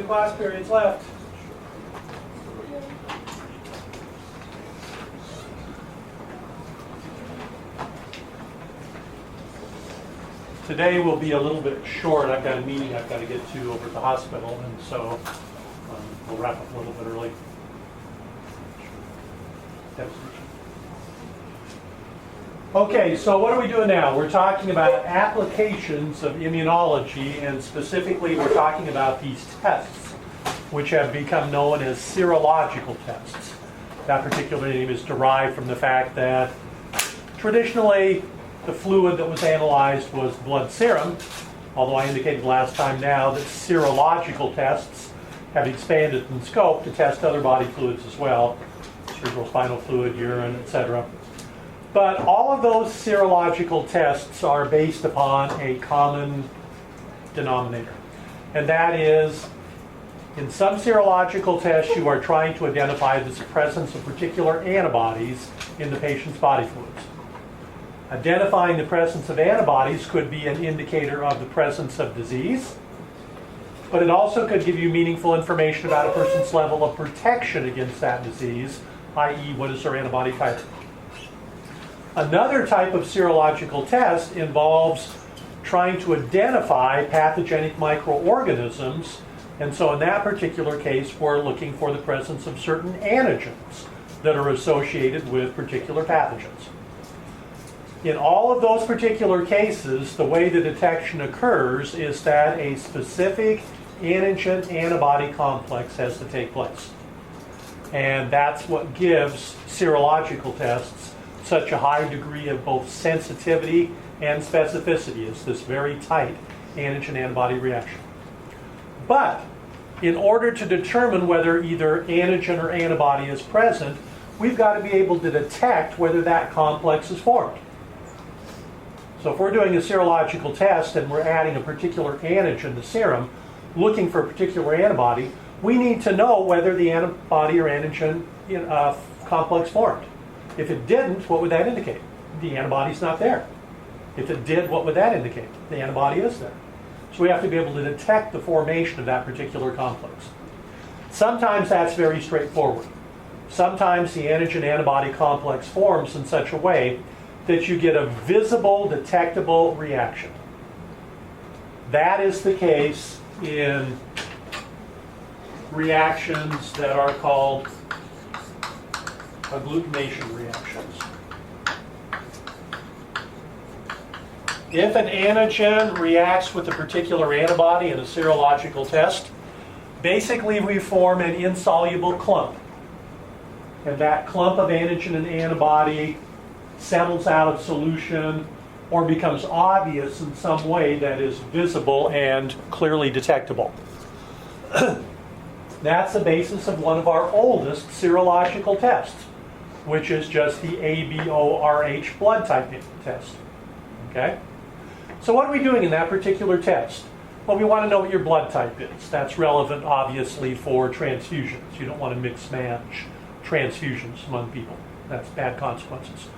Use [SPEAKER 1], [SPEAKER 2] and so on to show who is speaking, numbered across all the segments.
[SPEAKER 1] 2 class periods left. Today will be a little bit short. I've got a meeting I've got to get to over at the hospital, and so we'll wrap up a little bit early. Okay, so what are we doing now? We're talking about applications of immunology, and specifically we're talking about these tests, which have become known as serological tests. That particular name is derived from the fact that traditionally the fluid that was analyzed was blood serum, although I indicated last time now that serological tests have expanded in scope to test other body fluids as well, cerebrospinal fluid, urine, etc. But all of those serological tests are based upon a common denominator, and that is, in some serological tests you are trying to identify the presence of particular antibodies in the patient's body fluids. Identifying the presence of antibodies could be an indicator of the presence of disease, but it also could give you meaningful information about a person's level of protection against that disease, i.e., what is their antibody type. Another type of serological test involves trying to identify pathogenic microorganisms, and so in that particular case, we're looking for the presence of certain antigens that are associated with particular pathogens. In all of those particular cases, the way the detection occurs is that a specific antigen-antibody complex has to take place. And that's what gives serological tests such a high degree of both sensitivity and specificity. It's this very tight antigen-antibody reaction. But in order to determine whether either antigen or antibody is present, we've got to be able to detect whether that complex is formed. So if we're doing a serological test and we're adding a particular antigen to serum, looking for a particular antibody, we need to know whether the antibody or antigen complex formed. If it didn't, what would that indicate? The antibody's not there. If it did, what would that indicate? The antibody is there. So we have to be able to detect the formation of that particular complex. Sometimes that's very straightforward. Sometimes the antigen-antibody complex forms in such a way that you get a visible, detectable reaction. That is the case in reactions that are called agglutination reactions. If an antigen reacts with a particular antibody in a serological test, basically we form an insoluble clump. And that clump of antigen and antibody settles out of solution or becomes obvious in some way that is visible and clearly detectable. That's the basis of one of our oldest serological tests, which is just the ABO-RH blood typing test. Okay? So what are we doing in that particular test? Well, we want to know what your blood type is. That's relevant, obviously, for transfusions. You don't want to mix-match transfusions among people. That's bad consequences.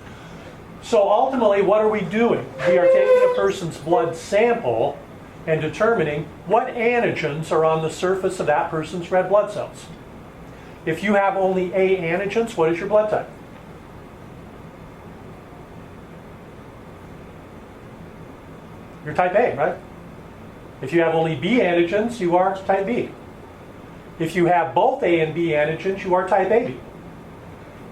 [SPEAKER 1] So ultimately, what are we doing? We are taking a person's blood sample and determining what antigens are on the surface of that person's red blood cells. If you have only A antigens, what is your blood type? You're type A, right? If you have only B antigens, you are type B. If you have both A and B antigens, you are type AB.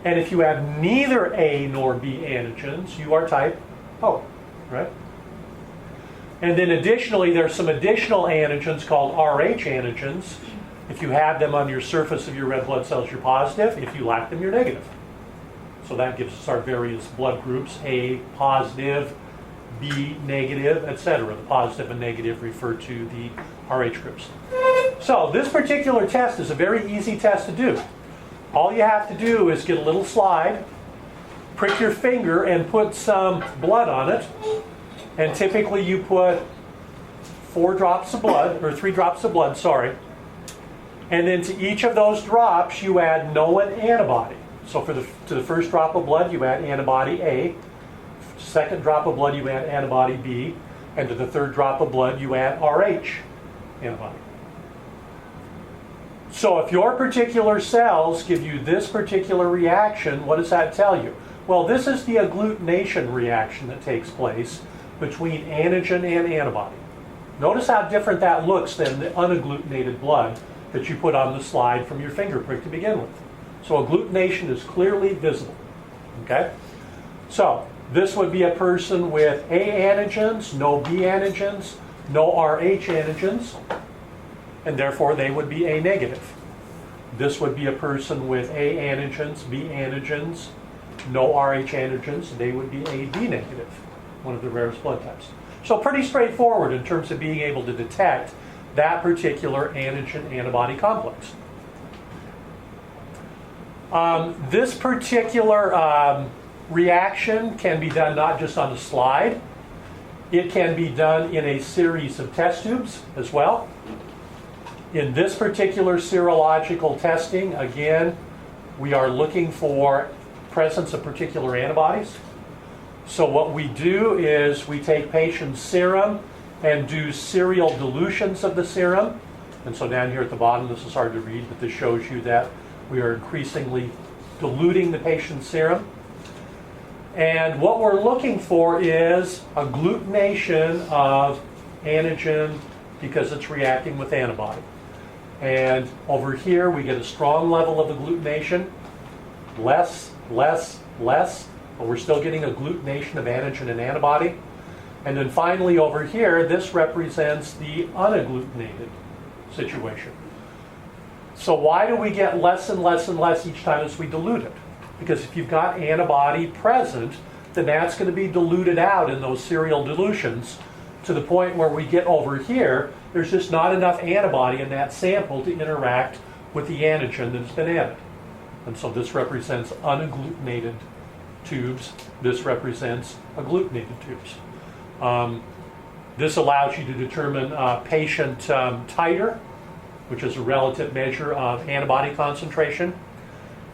[SPEAKER 1] And if you have neither A nor B antigens, you are type O, right? And then additionally, there's some additional antigens called RH antigens. If you have them on your surface of your red blood cells, you're positive. If you lack them, you're negative. So that gives us our various blood groups: A positive, B negative, etc. The positive and negative refer to the RH groups. So this particular test is a very easy test to do. All you have to do is get a little slide, prick your finger, and put some blood on it. And typically you put 3 drops of blood, sorry. And then to each of those drops, you add known antibody. So to the first drop of blood, you add antibody A. Second drop of blood, you add antibody B. And to the third drop of blood, you add RH antibody. So if your particular cells give you this particular reaction, what does that tell you? Well, this is the agglutination reaction that takes place between antigen and antibody. Notice how different that looks than the unagglutinated blood that you put on the slide from your finger prick to begin with. So agglutination is clearly visible. Okay? So this would be a person with A antigens, no B antigens, no Rh antigens, and therefore they would be A negative. This would be a person with A antigens, B antigens, no Rh antigens, they would be AB negative, one of the rarest blood types. So pretty straightforward in terms of being able to detect that particular antigen-antibody complex. This particular reaction can be done not just on a slide, it can be done in a series of test tubes as well. In this particular serological testing, again, we are looking for presence of particular antibodies. So what we do is we take patient's serum and do serial dilutions of the serum. And so down here at the bottom, this is hard to read, but this shows you that we are increasingly diluting the patient's serum. And what we're looking for is agglutination of antigen because it's reacting with antibody. And over here, we get a strong level of agglutination, less, but we're still getting agglutination of antigen and antibody. And then finally over here, this represents the unagglutinated situation. So why do we get less and less and less each time as we dilute it? Because if you've got antibody present, then that's going to be diluted out in those serial dilutions to the point where we get over here, there's just not enough antibody in that sample to interact with the antigen that has been added. And so this represents unagglutinated tubes. This represents agglutinated tubes. This allows you to determine patient titer, which is a relative measure of antibody concentration.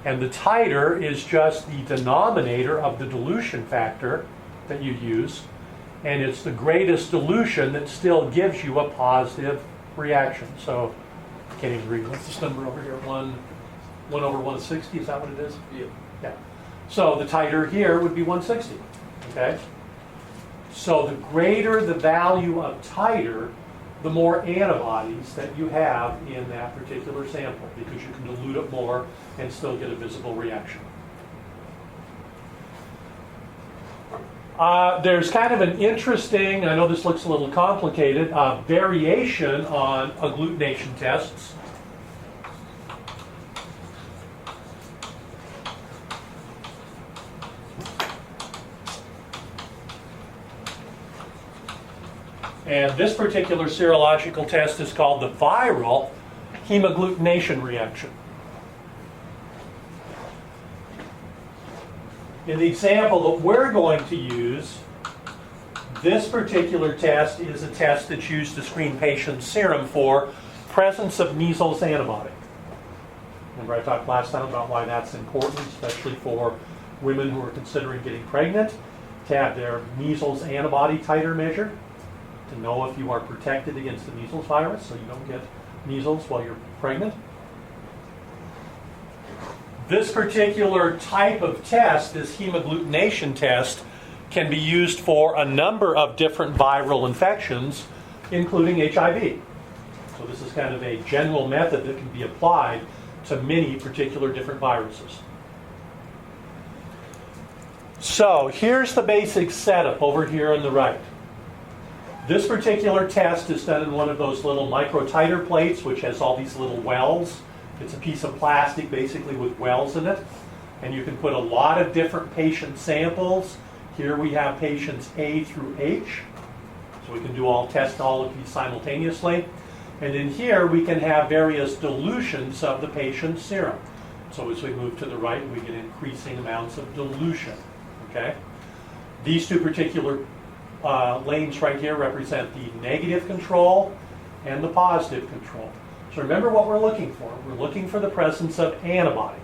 [SPEAKER 1] And the titer is just the denominator of the dilution factor that you use. And it's the greatest dilution that still gives you a positive reaction. So, I can't even read. What's this number over here? 1 over 160, is that what it is? Yeah. So the titer here would be 160, okay? So the greater the value of titer, the more antibodies that you have in that particular sample, because you can dilute it more and still get a visible reaction. There's kind of an interesting, I know this looks a little complicated, variation on agglutination tests. And this particular serological test is called the viral hemagglutination reaction. In the example that we're going to use, this particular test is a test that's used to screen patients' serum for presence of measles antibody. Remember I talked last time about why that's important, especially for women who are considering getting pregnant, to have their measles antibody titer measured, to know if you are protected against the measles virus so you don't get measles while you're pregnant. This particular type of test, this hemagglutination test, can be used for a number of different viral infections, including HIV. So this is kind of a general method that can be applied to many particular different viruses. So here's the basic setup over here on the right. This particular test is done in one of those little microtiter plates, which has all these little wells. It's a piece of plastic basically with wells in it. And you can put a lot of different patient samples. Here we have patients A through H. So we can do test all of these simultaneously. And in here we can have various dilutions of the patient's serum. So as we move to the right, we get increasing amounts of dilution. Okay? These two particular lanes right here represent the negative control and the positive control. So remember what we're looking for. We're looking for the presence of antibody.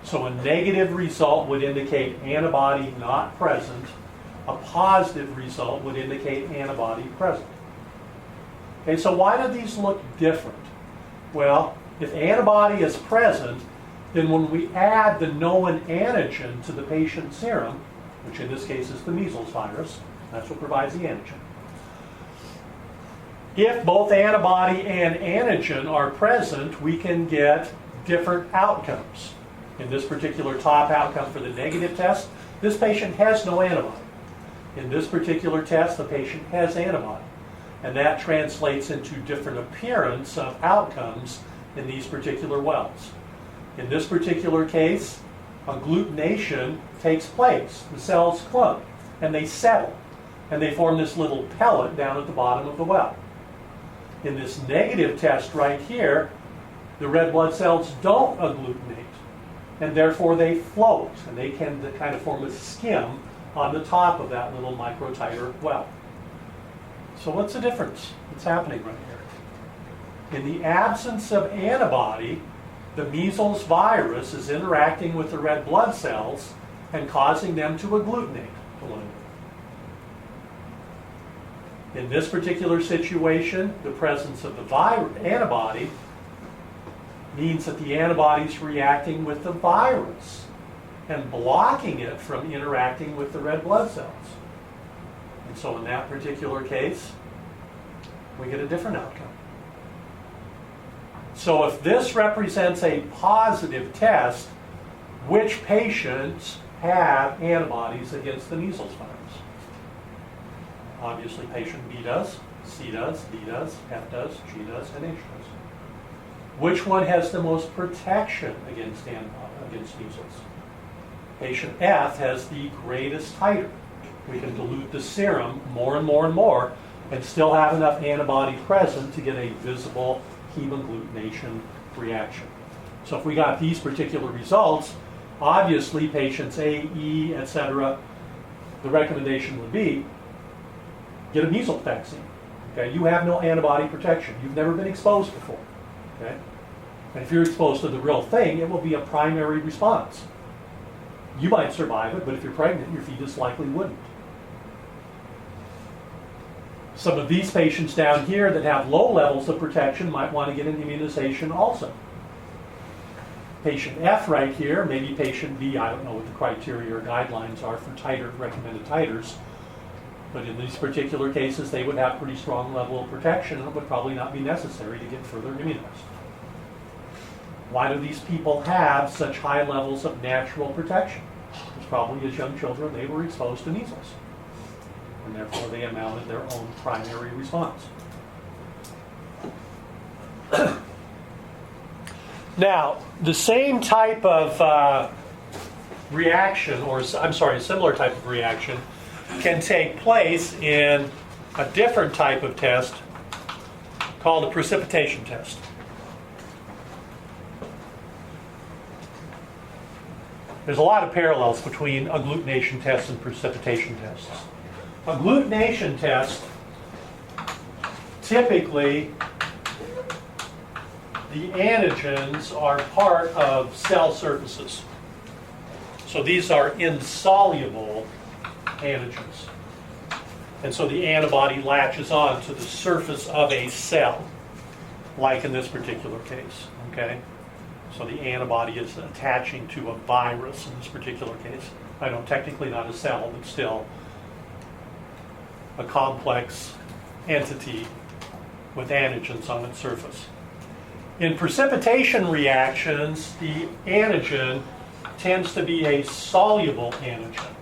[SPEAKER 1] So a negative result would indicate antibody not present. A positive result would indicate antibody present. Okay, so why do these look different? Well, If antibody is present, then when we add the known antigen to the patient's serum, which in this case is the measles virus, that's what provides the antigen. If both antibody and antigen are present, we can get different outcomes. In this particular top outcome for the negative test, this patient has no antibody. In this particular test, the patient has antibody. And that translates into different appearance of outcomes in these particular wells. In this particular case, agglutination takes place. The cells clump and they settle and they form this little pellet down at the bottom of the well. In this negative test right here, the red blood cells don't agglutinate and therefore they float and they can kind of form a skim on the top of that little microtiter well. So what's the difference that's happening right here? In the absence of antibody, the measles virus is interacting with the red blood cells and causing them to agglutinate to one another. In this particular situation, the presence of the antibody means that the antibody is reacting with the virus and blocking it from interacting with the red blood cells. And so in that particular case, we get a different outcome. So if this represents a positive test, which patients have antibodies against the measles virus? Obviously patient B does, C does, D does, F does, G does, and H does. Which one has the most protection against measles? Patient F has the greatest titer. We can dilute the serum more and more and more and still have enough antibody present to get a visible hemagglutination reaction. So if we got these particular results, obviously patients A, E, etc., the recommendation would be get a measles vaccine. Okay? You have no antibody protection. You've never been exposed before. Okay? And if you're exposed to the real thing, it will be a primary response. You might survive it, but if you're pregnant, your fetus likely wouldn't. Some of these patients down here that have low levels of protection might want to get an immunization also. Patient F right here, maybe patient B, I don't know what the criteria or guidelines are for recommended titers, but in these particular cases they would have pretty strong level of protection and it would probably not be necessary to get further immunized. Why do these people have such high levels of natural protection? Because probably as young children they were exposed to measles, and therefore they mounted their own primary response. Now, the same type of reaction, or I'm sorry, a similar type of reaction can take place in a different type of test called a precipitation test. There's a lot of parallels between agglutination tests and precipitation tests. Agglutination tests, typically, the antigens are part of cell surfaces. So these are insoluble antigens. And so the antibody latches on to the surface of a cell, like in this particular case. Okay? So the antibody is attaching to a virus in this particular case. I know technically not a cell, but still a complex entity with antigens on its surface. In precipitation reactions, the antigen tends to be a soluble antigen.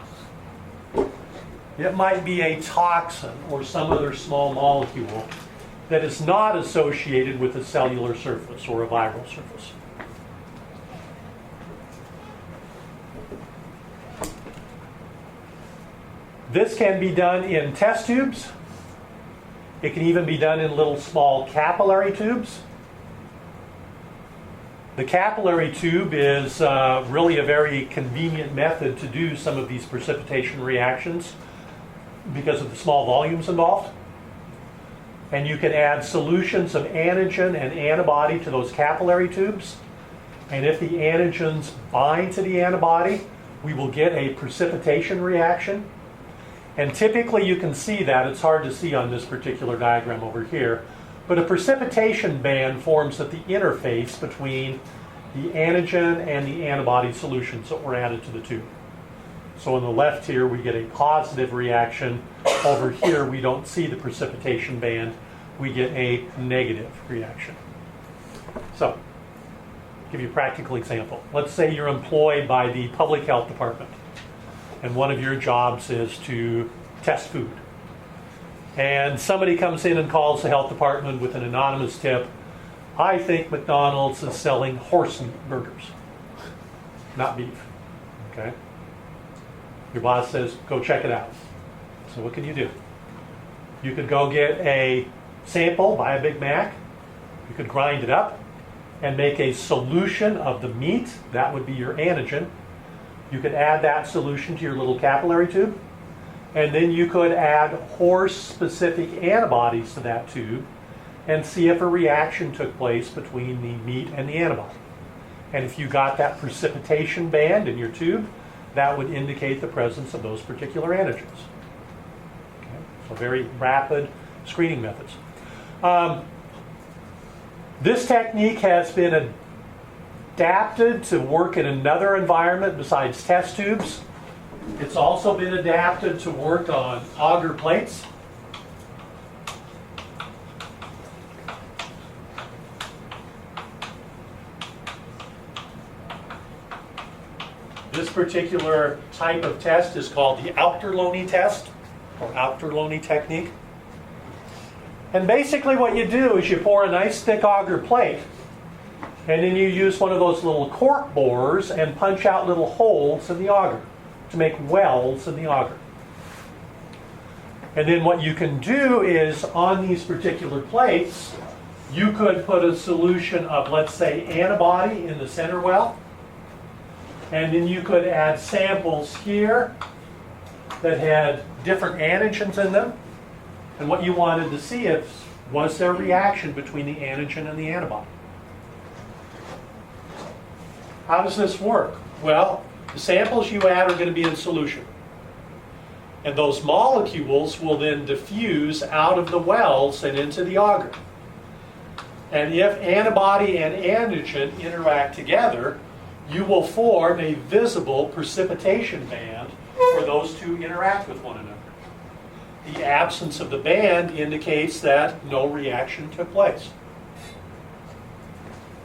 [SPEAKER 1] It might be a toxin or some other small molecule that is not associated with a cellular surface or a viral surface. This can be done in test tubes. It can even be done in little small capillary tubes. The capillary tube is really a very convenient method to do some of these precipitation reactions because of the small volumes involved. And you can add solutions of antigen and antibody to those capillary tubes. And if the antigens bind to the antibody, we will get a precipitation reaction. And typically you can see that. It's hard to see on this particular diagram over here. But a precipitation band forms at the interface between the antigen and the antibody solutions that were added to the tube. So on the left here, we get a positive reaction. Over here, we don't see the precipitation band. We get a negative reaction. So, give you a practical example. Let's say you're employed by the public health department, and one of your jobs is to test food. And somebody comes in and calls the health department with an anonymous tip. I think McDonald's is selling horse meat burgers, not beef. Okay? Your boss says, go check it out. So what can you do? You could go get a sample, buy a Big Mac. You could grind it up and make a solution of the meat. That would be your antigen. You could add that solution to your little capillary tube. And then you could add horse-specific antibodies to that tube and see if a reaction took place between the meat and the antibody. And if you got that precipitation band in your tube, that would indicate the presence of those particular antigens. Okay? So very rapid screening methods. This technique has been adapted to work in another environment besides test tubes. It's also been adapted to work on auger plates. This particular type of test is called the Auchterlonie test, or Auchterlonie technique. And basically what you do is you pour a nice thick auger plate, and then you use one of those little cork borers and punch out little holes in the auger to make wells in the auger. And then what you can do is, on these particular plates, you could put a solution of, let's say, antibody in the center well, and then you could add samples here that had different antigens in them. And what you wanted to see is, was there a reaction between the antigen and the antibody? How does this work? Well, the samples you add are going to be in solution. And those molecules will then diffuse out of the wells and into the auger. And if antibody and antigen interact together, you will form a visible precipitation band where those two interact with one another. The absence of the band indicates that no reaction took place.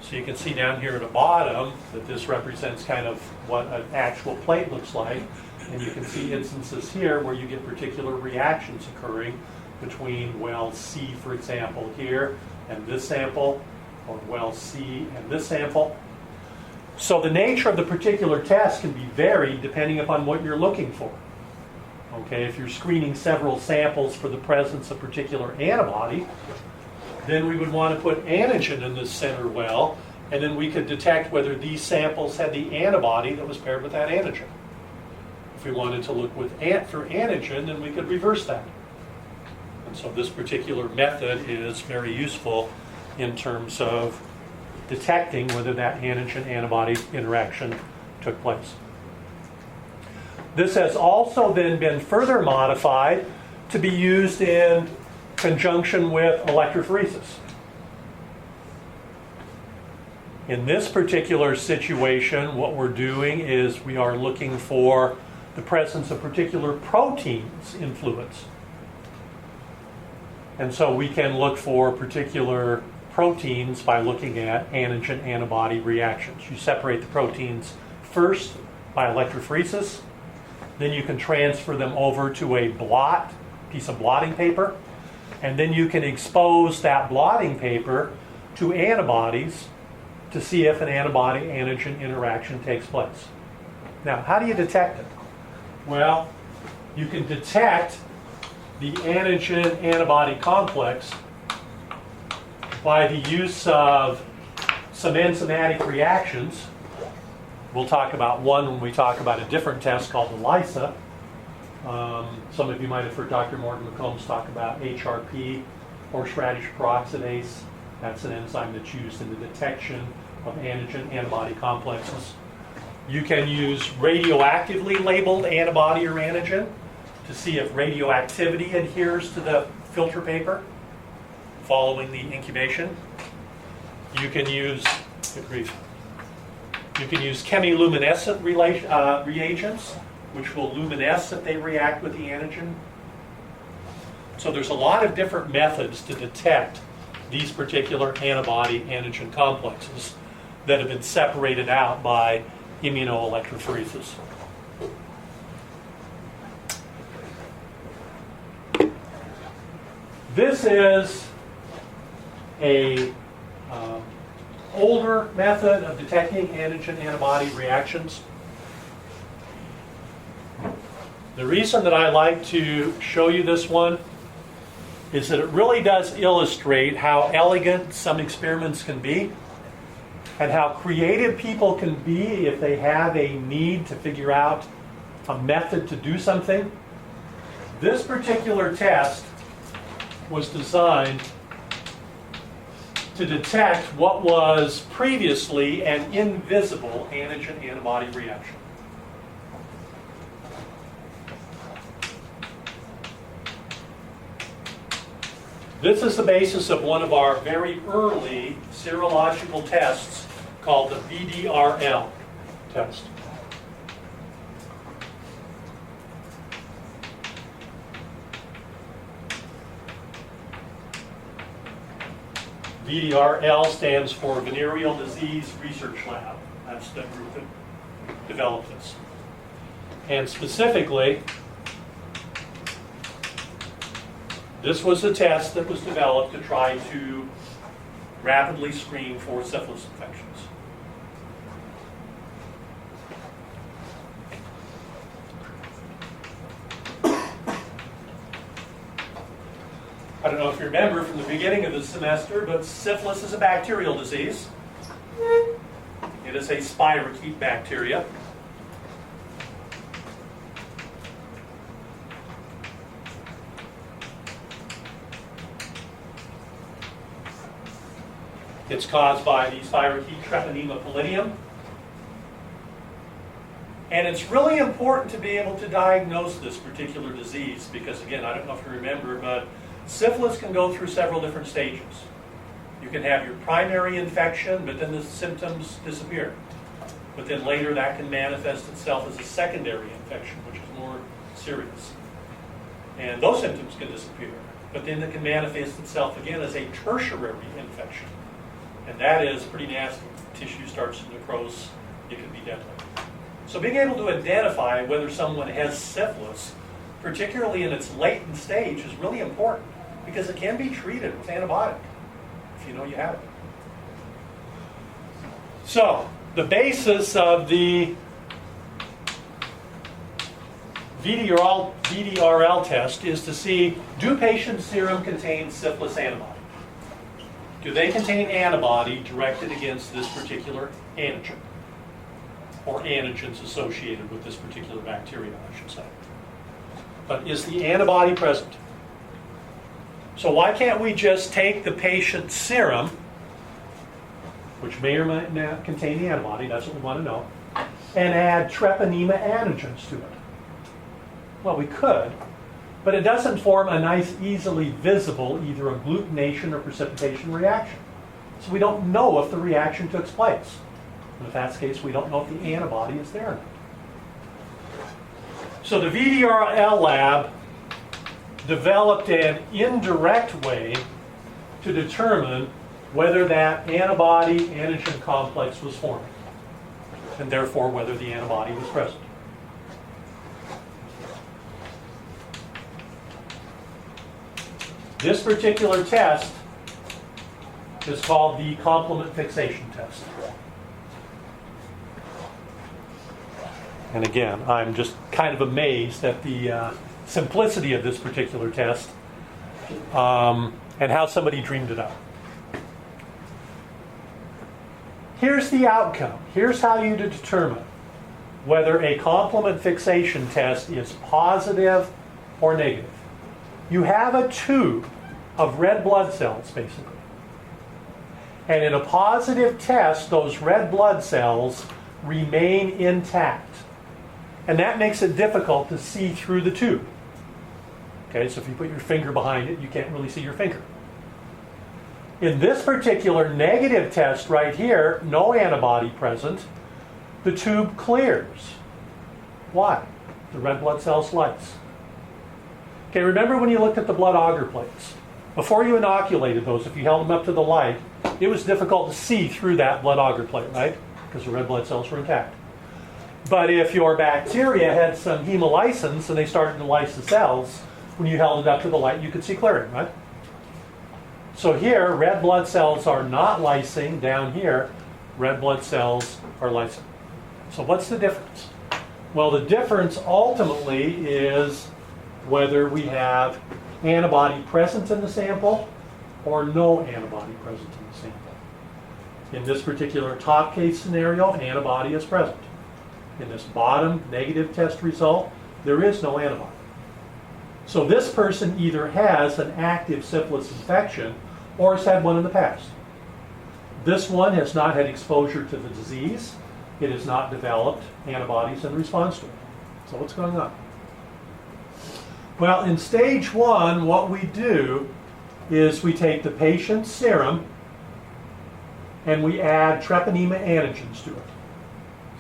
[SPEAKER 1] So you can see down here at the bottom that this represents kind of what an actual plate looks like. And you can see instances here where you get particular reactions occurring between well C, for example, here, and this sample, or well C and this sample. So the nature of the particular test can be varied depending upon what you're looking for. Okay, if you're screening several samples for the presence of particular antibody, then we would want to put antigen in this center well, and then we could detect whether these samples had the antibody that was paired with that antigen. If we wanted to look for antigen, then we could reverse that. And so this particular method is very useful in terms of detecting whether that antigen-antibody interaction took place. This has also then been further modified to be used in conjunction with electrophoresis. In this particular situation, what we're doing is we are looking for the presence of particular proteins in fluids. And so we can look for particular proteins by looking at antigen-antibody reactions. You separate the proteins first by electrophoresis, then you can transfer them over to a piece of blotting paper, and then you can expose that blotting paper to antibodies to see if an antibody-antigen interaction takes place. Now, how do you detect it? Well, you can detect the antigen-antibody complex by the use of some enzymatic reactions. We'll talk about one when we talk about a different test called the ELISA. Some of you might have heard Dr. Morgan McCombs talk about HRP, horseradish peroxidase. That's an enzyme that's used in the detection of antigen-antibody complexes. You can use radioactively labeled antibody or antigen to see if radioactivity adheres to the filter paper. following the incubation. You can use, chemiluminescent reagents, which will luminesce if they react with the antigen. So there's a lot of different methods to detect these particular antibody-antigen complexes that have been separated out by immunoelectrophoresis. This is a older method of detecting antigen-antibody reactions. The reason that I like to show you this one is that it really does illustrate how elegant some experiments can be and how creative people can be if they have a need to figure out a method to do something. This particular test was designed to detect what was previously an invisible antigen-antibody reaction. This is the basis of one of our very early serological tests called the VDRL test. VDRL stands for Venereal Disease Research Lab. That's the group that developed this. And specifically, this was a test that was developed to try to rapidly screen for syphilis infections. I don't know if you remember from the beginning of the semester, but syphilis is a bacterial disease. It is a spirochete bacteria. It's caused by the spirochete Treponema pallidum. And it's really important to be able to diagnose this particular disease because, again, I don't know if you remember, but syphilis can go through several different stages. You can have your primary infection, but then the symptoms disappear. But then later that can manifest itself as a secondary infection, which is more serious. And those symptoms can disappear. But then it can manifest itself again as a tertiary infection. And that is pretty nasty. Tissue starts to necrose. It can be deadly. So being able to identify whether someone has syphilis, particularly in its latent stage, is really important because it can be treated with antibiotic if you know you have it. So the basis of the VDRL test is to see, do patients' serum contain syphilis antibody? Do they contain antibody directed against this particular antigen? Or antigens associated with this particular bacteria, I should say. But is the antibody present? So why can't we just take the patient's serum, which may or may not contain the antibody, that's what we want to know, and add Treponema antigens to it? Well, we could, but it doesn't form a nice, easily visible either agglutination or precipitation reaction. So we don't know if the reaction took place. And if that's the case, we don't know if the antibody is there or not. So the VDRL lab developed an indirect way to determine whether that antibody-antigen complex was forming, and therefore whether the antibody was present. This particular test is called the complement fixation test. And again, I'm just kind of amazed at the simplicity of this particular test and how somebody dreamed it up. Here's the outcome. Here's how you determine whether a complement fixation test is positive or negative. You have a tube of red blood cells, basically. And in a positive test, those red blood cells remain intact. And that makes it difficult to see through the tube. Okay, so if you put your finger behind it, you can't really see your finger. In this particular negative test right here, no antibody present, the tube clears. Why? The red blood cells lyse. Okay, remember when you looked at the blood agar plates? Before you inoculated those, if you held them up to the light, it was difficult to see through that blood agar plate, right? Because the red blood cells were intact. But if your bacteria had some hemolysins and they started to lyse the cells, when you held it up to the light, you could see clearing, right? So here, red blood cells are not lysing. Down here, red blood cells are lysing. So what's the difference? Well, the difference ultimately is whether we have antibody present in the sample or no antibody present in the sample. In this particular top case scenario, antibody is present. In this bottom negative test result, there is no antibody. So this person either has an active syphilis infection or has had one in the past. This one has not had exposure to the disease. It has not developed antibodies in response to it. So what's going on? Well, in stage 1, what we do is we take the patient's serum and we add treponema antigens to it.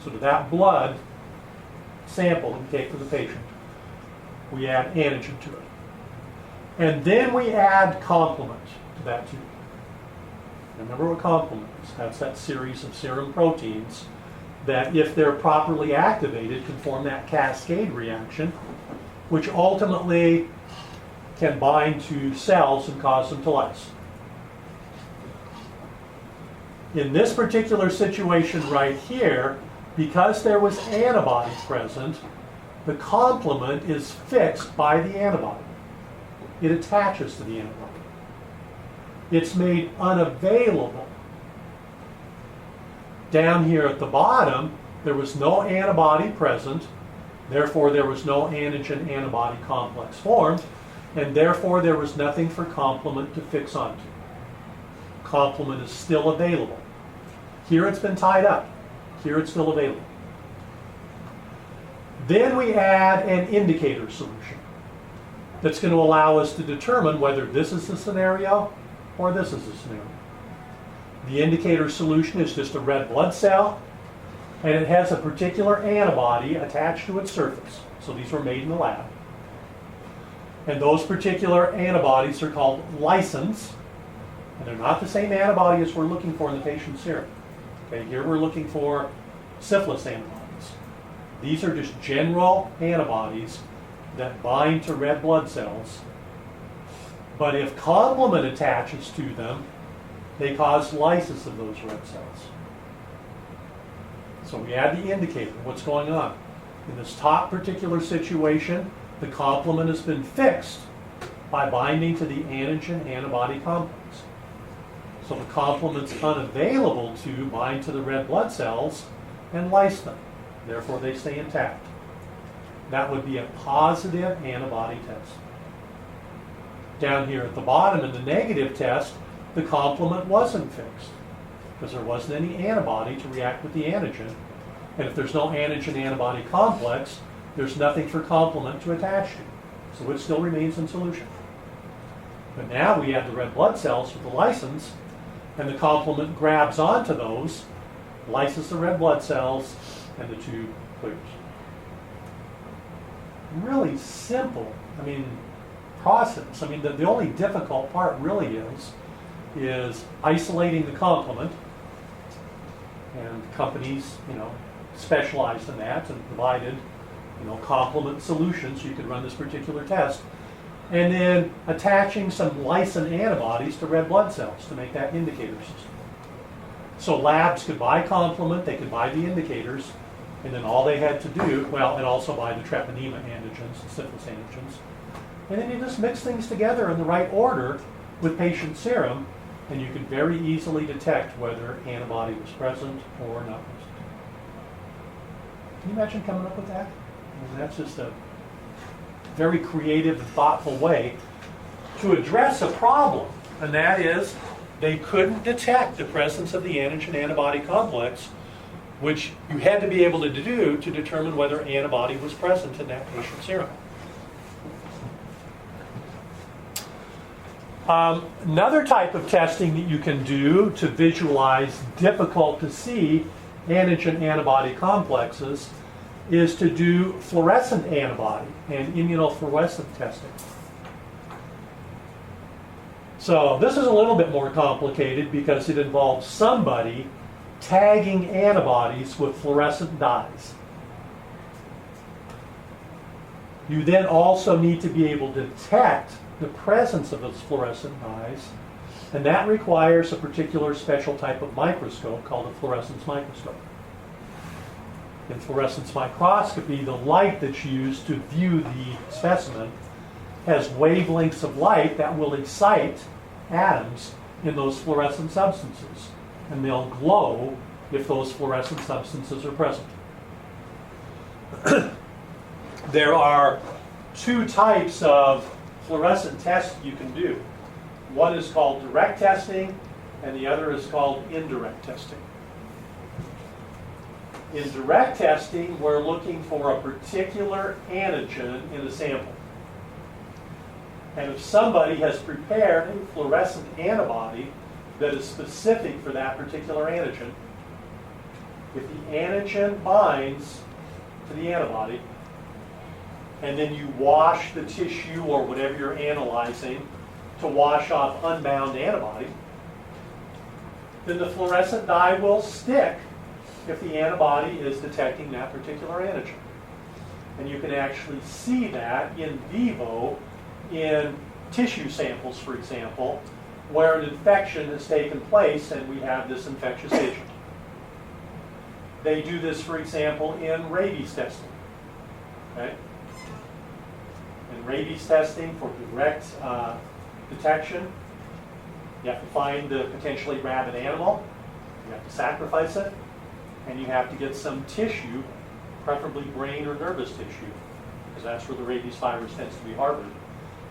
[SPEAKER 1] So to that blood sample that we take from the patient, we add antigen to it. And then we add complement to that too. Remember what complement is. That's that series of serum proteins that, if they're properly activated, can form that cascade reaction, which ultimately can bind to cells and cause them to lyse. In this particular situation right here, because there was antibody present, the complement is fixed by the antibody. It attaches to the antibody. It's made unavailable. Down here at the bottom, there was no antibody present, therefore there was no antigen-antibody complex formed, and therefore there was nothing for complement to fix onto. Complement is still available. Here it's been tied up. Here it's still available. Then we add an indicator solution that's going to allow us to determine whether this is the scenario or this is the scenario. The indicator solution is just a red blood cell, and it has a particular antibody attached to its surface. So these were made in the lab. And those particular antibodies are called lysins, and they're not the same antibody as we're looking for in the patient's serum. Okay, here we're looking for syphilis antibodies. These are just general antibodies that bind to red blood cells, but if complement attaches to them, they cause lysis of those red cells. So we add the indicator. What's going on? In this top particular situation, the complement has been fixed by binding to the antigen-antibody complex. So the complement's unavailable to bind to the red blood cells and lyse them. Therefore, they stay intact. That would be a positive antibody test. Down here at the bottom in the negative test, the complement wasn't fixed because there wasn't any antibody to react with the antigen. And if there's no antigen-antibody complex, there's nothing for complement to attach to. So it still remains in solution. But now we have the red blood cells with the lysins, and the complement grabs onto those, lyses the red blood cells, and the tube clears. Really simple, process. The only difficult part really is isolating the complement, and companies, specialized in that and provided, complement solutions so you could run this particular test. And then attaching some lysin antibodies to red blood cells to make that indicator system. So labs could buy complement, they could buy the indicators, and then all they had to do, and also buy the treponema antigens, the syphilis antigens. And then you just mix things together in the right order with patient serum, and you can very easily detect whether antibody was present or not present. Can you imagine coming up with that? That's just a very creative and thoughtful way to address a problem, and that is they couldn't detect the presence of the antigen-antibody complex, which you had to be able to do to determine whether antibody was present in that patient's serum. Another type of testing that you can do to visualize difficult to see antigen-antibody complexes is to do fluorescent antibody and immunofluorescent testing. So this is a little bit more complicated because it involves somebody tagging antibodies with fluorescent dyes. You then also need to be able to detect the presence of those fluorescent dyes, and that requires a particular special type of microscope called a fluorescence microscope. In fluorescence microscopy, the light that's used to view the specimen has wavelengths of light that will excite atoms in those fluorescent substances, and they'll glow if those fluorescent substances are present. There are two types of fluorescent tests you can do. One is called direct testing, and the other is called indirect testing. In direct testing, we're looking for a particular antigen in a sample. And if somebody has prepared a fluorescent antibody that is specific for that particular antigen, if the antigen binds to the antibody, and then you wash the tissue or whatever you're analyzing to wash off unbound antibody, then the fluorescent dye will stick if the antibody is detecting that particular antigen. And you can actually see that in vivo in tissue samples, for example, where an infection has taken place and we have this infectious agent. They do this, for example, in rabies testing. Okay? In rabies testing for direct detection, you have to find the potentially rabid animal, you have to sacrifice it, and you have to get some tissue, preferably brain or nervous tissue, because that's where the rabies virus tends to be harbored.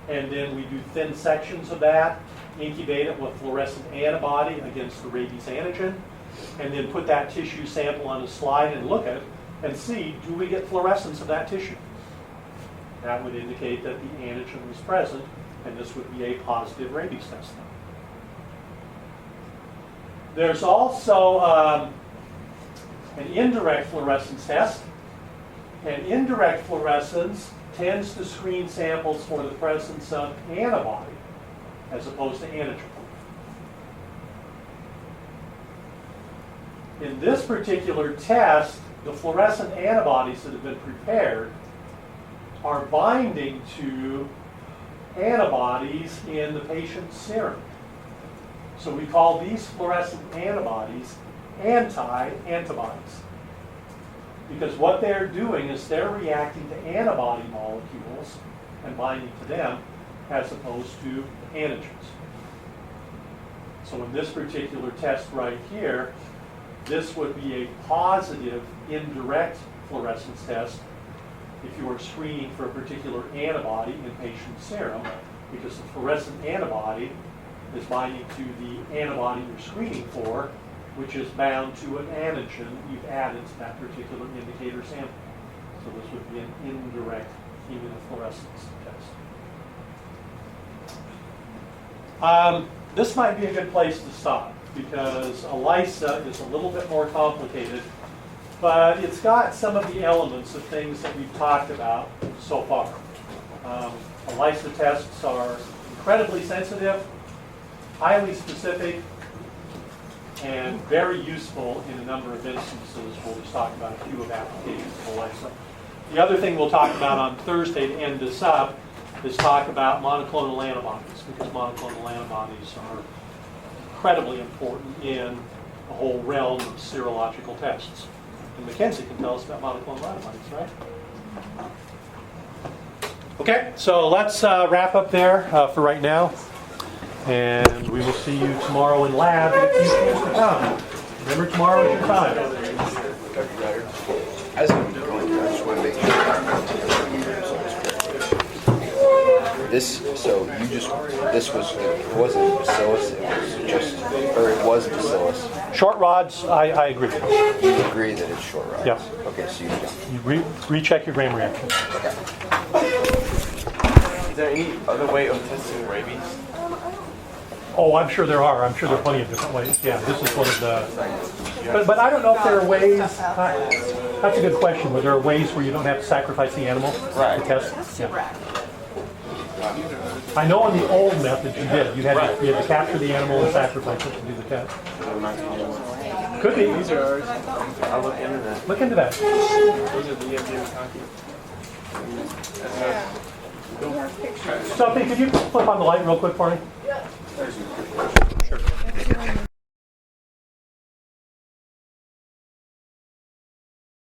[SPEAKER 1] And then we do thin sections of that, incubate it with fluorescent antibody against the rabies antigen, and then put that tissue sample on a slide and look at it and see, do we get fluorescence of that tissue? That would indicate that the antigen was present, and this would be a positive rabies test. There's also an indirect fluorescence test. And indirect fluorescence tends to screen samples for the presence of antibody as opposed to antigen. In this particular test, the fluorescent antibodies that have been prepared are binding to antibodies in the patient's serum. So we call these fluorescent antibodies anti-antibodies. Because what they're doing is they're reacting to antibody molecules and binding to them as opposed to antigens. So in this particular test right here, this would be a positive indirect fluorescence test if you are screening for a particular antibody in patient serum, because the fluorescent antibody is binding to the antibody you're screening for, which is bound to an antigen you've added to that particular indicator sample. So this would be an indirect immunofluorescence test. This might be a good place to stop, because ELISA is a little bit more complicated, but it's got some of the elements of things that we've talked about so far. ELISA tests are incredibly sensitive, highly specific, and very useful in a number of instances. We'll just talk about a few of applications of ELISA. The other thing we'll talk about on Thursday to end this up is talk about monoclonal antibodies, because monoclonal antibodies are incredibly important in the whole realm of serological tests. And Mackenzie can tell us about monoclonal antibodies, right? Okay, so let's wrap up there for right now. And we will see you tomorrow in lab if you choose to come. Remember, tomorrow is your time.
[SPEAKER 2] Dr. Browder, as I'm going through, I just want to make sure it wasn't bacillus, it was just, or it was bacillus.
[SPEAKER 1] Short rods, I agree.
[SPEAKER 2] You agree that it's short rods?
[SPEAKER 1] Yeah.
[SPEAKER 2] Okay, so you
[SPEAKER 1] recheck your Graham reaction.
[SPEAKER 2] Okay.
[SPEAKER 3] Is there any other way of testing rabies?
[SPEAKER 1] Oh, I'm sure there are. I'm sure there are plenty of different ways. Yeah, this is one of the. But I don't know if there are ways. That's a good question. Were there ways where you don't have to sacrifice the animal
[SPEAKER 2] Right.
[SPEAKER 1] to test? Yeah. I know on the old method you did. You had to capture the animal and sacrifice it to do the test. Could be.
[SPEAKER 3] These are ours.
[SPEAKER 2] I'll look into that.
[SPEAKER 1] Look into that.
[SPEAKER 3] Those are the EMD Kentucky.
[SPEAKER 1] Sophie, could you flip on the light real quick for me?